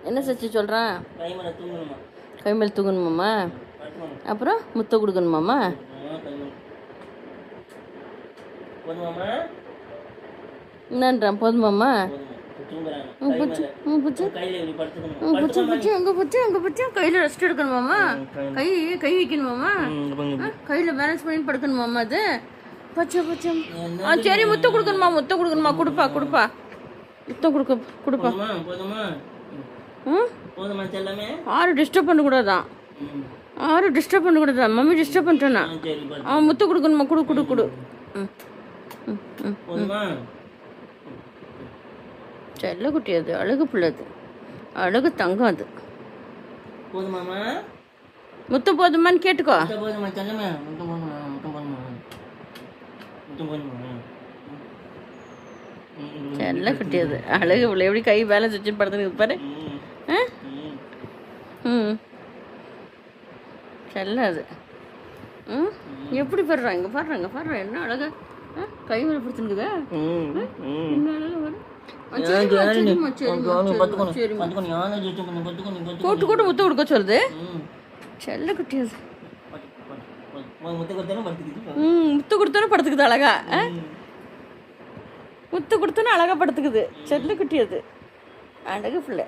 என்ன சச்சி சொல்கிறான்? கை மேலே தூங்கணுமாம்மா, அப்புறம் முத்த கொடுக்கணுமாம்மா. என்னன்றான்? போதுமாம்மா. கையில் ரெஸ்ட் எடுக்கணுமாம்மா, கை வைக்கணுமாம்மா, கையில் பேலன்ஸ் பண்ணி படுக்கணுமாம்மா. அது பச்சை பச்சை. சரி, முத்த கொடுக்கணுமா, முத்த கொடுக்கணுமா, கொடுப்பா கொடுப்பா, முத்தம் கொடுப்பா. யாரும் டிஸ்டர்ப் பண்ணக்கூடாதான், யாரும் டிஸ்டர்ப் பண்ணக்கூடாதான். மம்மி டிஸ்டர்ப் பண்ணிட்டேன்னா முத்த கொடுக்கணுமா, கொடு கொடு கொடு. செல்ல குட்டி, அது அழகு பிள்ளை, அது அழகு தங்கம். அது முத்தம் போதுமான்னு கேட்டுக்கோ. செல்ல குட்டி, அது அழகு பிள்ளை. எப்படி கை பேலன்ஸ் வச்சு படுத்துன்னு பாரு. செல்ல அது. எப்படி பாடுறாங்க, இங்கே பாடுறாங்க பாடுறா, என்ன அழகா கை மேலே பிடிச்சிருக்குதா. கூட்டு கூட்டு முத்த கொடுக்க சொல்லுது. செல்ல குட்டி அது. முத்து கொடுத்தானே படுத்துக்குது அழகா. முத்து கொடுத்தானே அழகா படுத்துக்குது. செல்ல குட்டி அது, அழகு பிள்ளை.